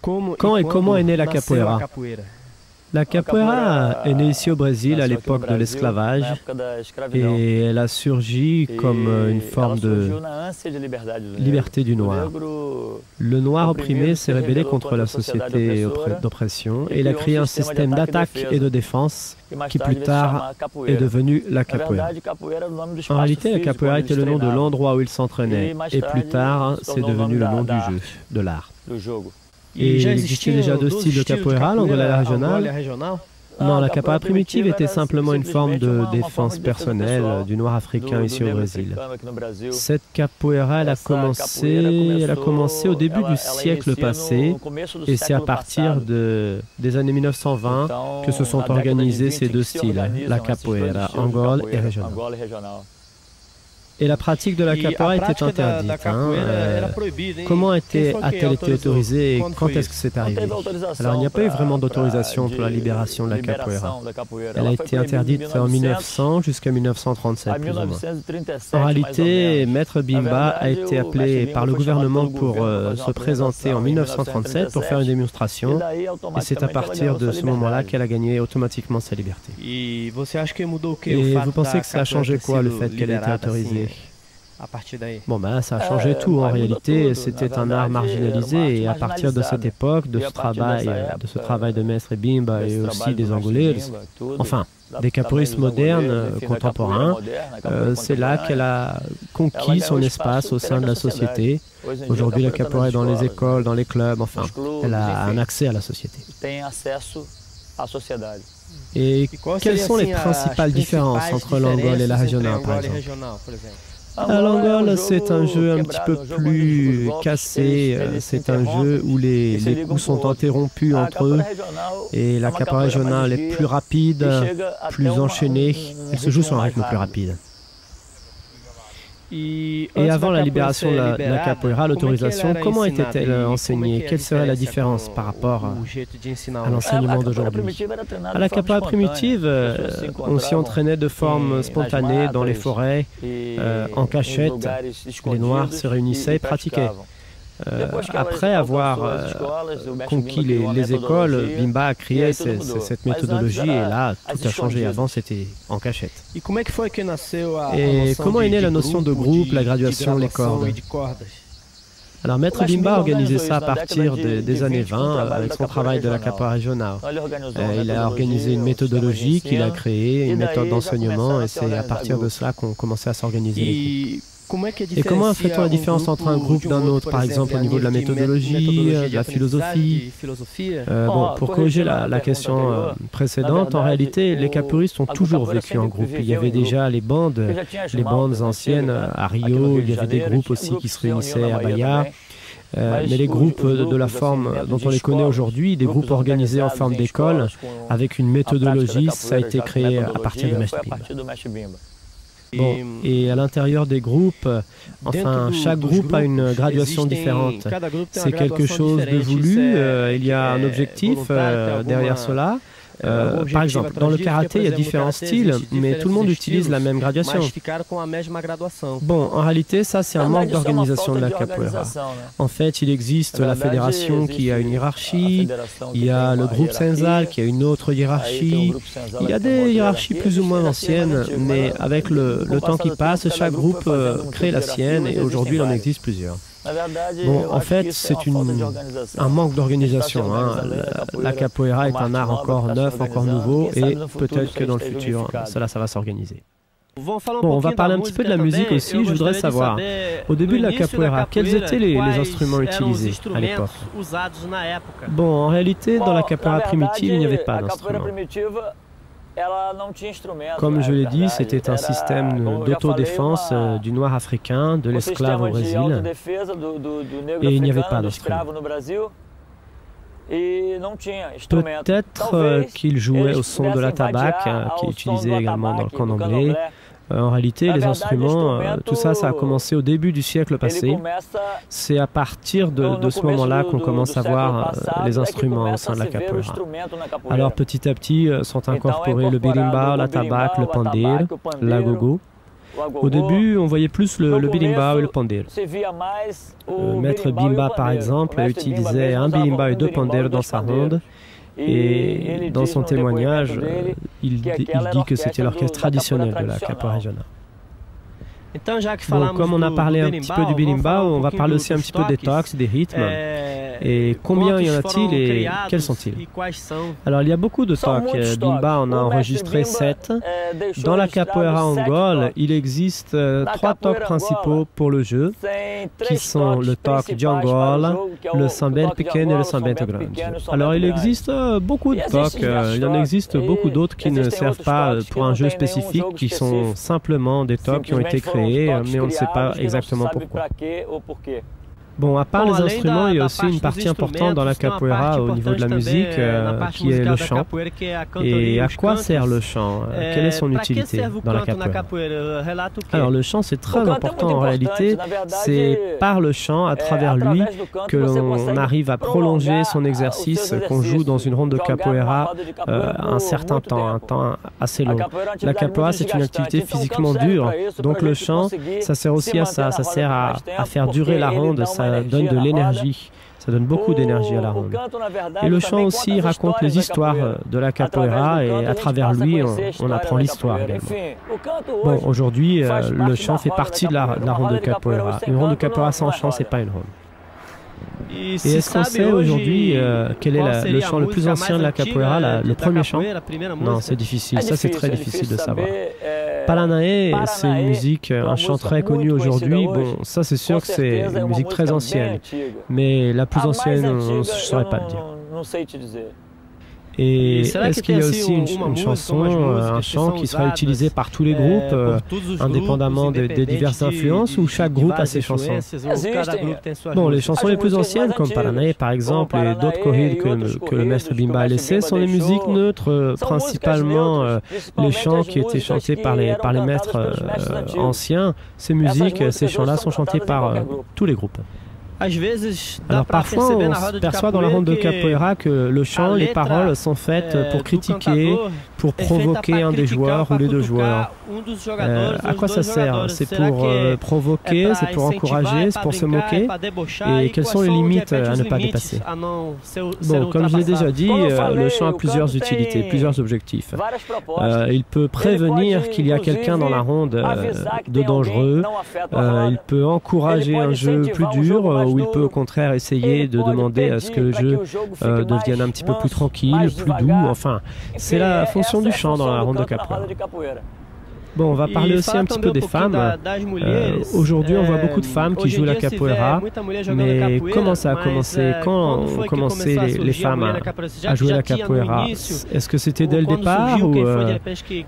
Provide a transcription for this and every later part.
Quand et comment est née la capoeira? La capoeira est née ici au Brésil à l'époque de l'esclavage et elle a surgi comme une forme de liberté du noir. Le noir opprimé s'est rebellé contre la société d'oppression et il a créé un système d'attaque et de défense qui plus tard est devenu la capoeira. En réalité, la capoeira était le nom de l'endroit où il s'entraînait et plus tard, c'est devenu le nom du jeu, de l'art. Et il existait déjà deux styles de capoeira, l'angola et la régionale. Non, la capoeira primitive était simplement une forme de défense personnelle du noir africain ici au Brésil. Cette capoeira, elle a commencé au début du siècle passé, et c'est à partir des années 1920 que se sont organisés ces deux styles, la capoeira angole et régionale. Et la pratique de la capoeira était interdite. Comment a-t-elle été autorisée et quand est-ce que c'est arrivé? Alors, il n'y a pas eu vraiment d'autorisation pour la libération de la capoeira. Elle a été interdite en 1900 jusqu'à 1937, plus ou moins. En réalité, Maître Bimba a été appelé par le gouvernement pour se présenter en 1937 pour faire une démonstration. Et c'est à partir de ce moment-là qu'elle a gagné automatiquement sa liberté. Et vous pensez que ça a changé quoi, le fait qu'elle ait été autorisée? Bon, ben, ça a changé tout. En réalité, c'était un art marginalisé et à partir de cette époque, de ce travail de Maître Bimba et aussi des Angolais, enfin, des capoeiristes modernes, contemporains, c'est là qu'elle a conquis son espace au sein de la société. Aujourd'hui, la capoeira est dans les écoles, dans les clubs, enfin, elle a un accès à la société. Et quelles sont les principales différences entre l'angole et la régionale, par exemple? L'angole, c'est un jeu un petit peu plus cassé, c'est un jeu où les coups sont interrompus entre eux et la capoeira régionale est plus rapide, plus enchaînée, elle se joue sur un rythme plus rapide. Et avant la libération de la capoeira, l'autorisation, comment était-elle enseignée? Quelle serait la différence par rapport à l'enseignement d'aujourd'hui? À la capoeira primitive, on s'y entraînait de forme spontanée dans les forêts, en cachette. Les Noirs se réunissaient et pratiquaient. Après avoir conquis les écoles, Bimba a créé cette méthodologie et là, tout a changé. Avant, c'était en cachette. Et comment est née la notion de groupe, la graduation, les cordes? Alors, Maître Bimba a organisé ça à partir des années 20 avec son travail de la capoeira régionale. Il a organisé une méthodologie qu'il a créée, une méthode d'enseignement et c'est à partir de cela qu'on commençait à s'organiser. Et comment fait-on la différence entre un groupe d'un autre, par exemple au niveau de la méthodologie, de la philosophie? Bon, pour corriger la question précédente, en réalité, les capoeiristes ont toujours vécu en groupe. Il y avait déjà les bandes anciennes à Rio, il y avait des groupes aussi qui se réunissaient à Bahia. Mais les groupes de la forme dont on les connaît aujourd'hui, des groupes organisés en forme d'école, avec une méthodologie, ça a été créé à partir de Maître Bimba. Bon, et à l'intérieur des groupes, enfin, chaque groupe a une graduation différente. C'est quelque chose de voulu, il y a un objectif derrière cela. Par exemple, dans le karaté, il y a différents styles, mais tout le monde utilise la même graduation. Bon, en réalité, ça, c'est un manque d'organisation de la capoeira. En fait, il existe la fédération qui a une hiérarchie, il y a le groupe Senzal qui a une autre hiérarchie, il y a des hiérarchies plus ou moins anciennes, mais avec le temps qui passe, chaque groupe crée la sienne et aujourd'hui, il en existe plusieurs. Bon, en fait, c'est un manque d'organisation. La capoeira est un art encore neuf, encore nouveau, et peut-être que dans le futur, ça va s'organiser. Bon, on va parler un petit peu de la musique aussi. Je voudrais savoir, au début de la capoeira, quels étaient les instruments utilisés à l'époque? Bon, en réalité, dans la capoeira primitive, il n'y avait pas d'instrument. Comme je l'ai dit, c'était un système d'autodéfense du noir africain, de l'esclave au Brésil, et il n'y avait pas d'instrument. Peut-être qu'il jouait au son de la tabac, qui est utilisé également dans le candomblé. En réalité, les instruments, tout ça, ça a commencé au début du siècle passé. C'est à partir de ce moment-là qu'on commence à voir les instruments au sein de la capoeira. Alors petit à petit sont incorporés le berimbau, la tabac, le pandeiro, l'agogo. Au début, on voyait plus le berimbau et le pandeiro. Maître Bimba, par exemple, utilisait un berimbau et deux pandeiros dans sa ronde. Et dans son témoignage, il dit que c'était l'orchestre traditionnel de la capoeira régionale. Bon, comme on a parlé un petit peu du berimbau, on va parler aussi un petit peu des toques, des rythmes. Et combien y en a-t-il et quels sont-ils? Alors, il y a beaucoup de toques. Bimba en a enregistré 7. Dans la capoeira angole, il existe 3 toques principaux pour le jeu, qui sont le toque de Angola, le sambento pequeno et le sambento grande. Alors, il existe beaucoup de toques. Il en existe beaucoup d'autres qui ne servent pas pour un jeu spécifique, qui sont simplement des toques qui ont été créés, mais on ne sait pas exactement pourquoi. Bon, à part les instruments, il y a aussi une partie importante dans la capoeira au niveau de la musique, qui est le chant. Et à quoi sert le chant? Quelle est son utilité dans la capoeira? Alors, le chant, c'est très important en réalité. C'est par le chant, à travers lui, que l'on arrive à prolonger son exercice, qu'on joue dans une ronde de capoeira un certain temps, un temps assez long. La capoeira, c'est une activité physiquement dure, donc le chant, ça sert aussi à ça. Ça sert à faire durer la ronde, ça donne de l'énergie, ça donne beaucoup d'énergie à la ronde. Et le chant aussi raconte les histoires de la capoeira et à travers lui, on apprend l'histoire également. Bon, aujourd'hui, le chant fait partie de la ronde de capoeira. Une ronde de capoeira sans chant, c'est pas une ronde. Et est-ce qu'on sait aujourd'hui quel est le chant le plus ancien de la capoeira, le premier chant? Non, c'est difficile, ça c'est très difficile de savoir. Palanae, c'est une musique, un chant très connu aujourd'hui. Bon, ça c'est sûr que c'est une musique très ancienne, mais la plus ancienne, on ne saurait pas le dire. Et est-ce qu'il y a aussi une chanson, un chant qui sera utilisé par tous les groupes, indépendamment des diverses influences, ou chaque groupe a ses chansons? Bon, les chansons les plus anciennes, comme Paranae par exemple, et d'autres corrides que le maître Bimba a laissées, sont les musiques neutres, principalement les chants qui étaient chantés par les maîtres anciens. Ces musiques, ces chants-là sont chantés par tous les groupes. Alors parfois, on se perçoit dans la ronde de capoeira que le chant, les paroles sont faites pour critiquer, pour provoquer un des joueurs ou les deux joueurs. À quoi ça sert? C'est pour provoquer, c'est pour encourager, c'est pour se moquer? Et quelles sont les limites à ne pas dépasser? Bon, comme je l'ai déjà dit, le chant a plusieurs utilités, plusieurs objectifs. Il peut prévenir qu'il y a quelqu'un dans la ronde de dangereux, il peut encourager un jeu plus dur, ou il peut au contraire essayer de demander à ce que le jeu devienne un petit peu plus tranquille, plus doux. Enfin, c'est la fonction du chant dans la ronde de capoeira. Bon, on va parler aussi un petit peu des femmes. Aujourd'hui, on voit beaucoup de femmes qui jouent la capoeira, mais comment ça a commencé? Quand ont commencé les femmes à jouer la capoeira? Est-ce que c'était dès le départ ou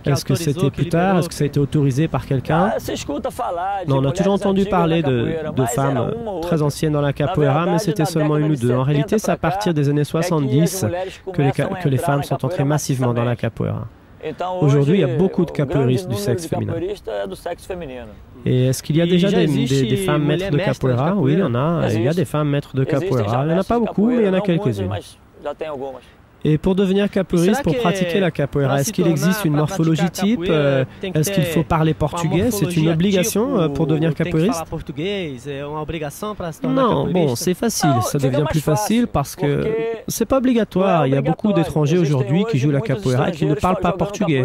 est-ce que c'était plus tard? Est-ce que ça a été autorisé par quelqu'un? Non, on a toujours entendu parler de femmes très anciennes dans la capoeira, mais c'était seulement une ou deux. En réalité, c'est à partir des années 70 que les femmes sont entrées massivement dans la capoeira. Aujourd'hui, il y a beaucoup de capoeiristes du sexe féminin. Et est-ce qu'il y a déjà des femmes maîtres de capoeira? Oui, il y en a. Il y a des femmes maîtres de capoeira. Il n'y en a pas beaucoup, mais il y en a quelques-unes. Et pour devenir capoeiriste, pour pratiquer la capoeira, est-ce qu'il existe une morphologie type? Est-ce qu'il faut parler portugais? C'est une obligation pour devenir capoeiriste? Non, bon, c'est facile. Ça devient plus facile parce que c'est pas obligatoire. Il y a beaucoup d'étrangers aujourd'hui qui jouent la capoeira et qui ne parlent pas portugais.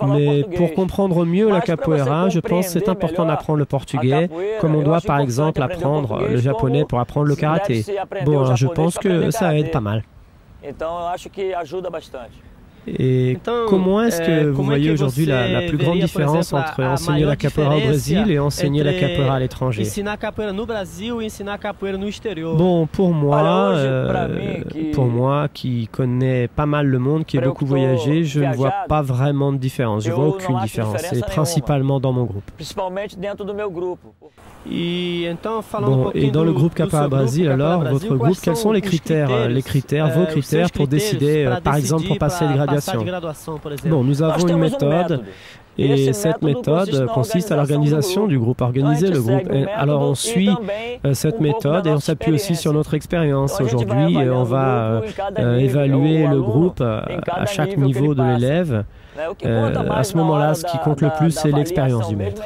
Mais pour comprendre mieux la capoeira, je pense que c'est important d'apprendre le portugais, comme on doit par exemple apprendre le japonais pour apprendre le karaté. Bon, alors je pense que ça aide pas mal. Et comment est-ce que vous voyez aujourd'hui la plus grande différence entre enseigner la capoeira au Brésil et enseigner la capoeira à l'étranger? Bon, pour moi qui connais pas mal le monde, qui ai beaucoup voyagé, je ne vois pas vraiment de différence. Je vois aucune différence. C'est principalement dans mon groupe. Bon, et dans le groupe Capoeira Brasil, alors, votre groupe, quels sont les critères, vos critères pour décider, par exemple, pour passer les graduations? Bon, nous avons une méthode Et cette méthode consiste à l'organisation du groupe, organiser le groupe. Alors on suit cette méthode et on s'appuie aussi sur notre expérience. Aujourd'hui, on va évaluer le groupe à chaque niveau de l'élève. À ce moment-là, ce qui compte le plus, c'est l'expérience du maître.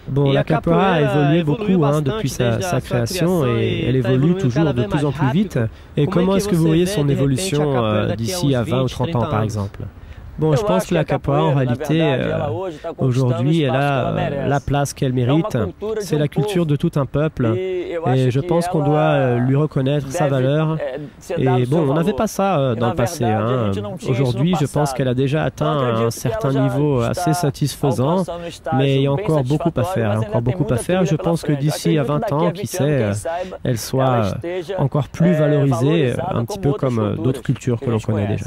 Bon, la capoeira a évolué beaucoup depuis sa création et elle évolue toujours de plus en plus vite. Et comment est-ce que vous voyez son évolution d'ici à 20 ou 30 ans, par exemple? Bon, je pense que la capoeira, en réalité, aujourd'hui, elle a la place qu'elle mérite. C'est la culture de tout un peuple. Et je pense qu'on doit lui reconnaître sa valeur. Et bon, on n'avait pas ça dans le passé. Aujourd'hui, je pense qu'elle a déjà atteint un certain niveau assez satisfaisant. Mais il y a encore beaucoup à faire. Encore beaucoup à faire. Je pense que d'ici à 20 ans, qui sait, elle soit encore plus valorisée, un petit peu comme d'autres cultures que l'on connaît déjà.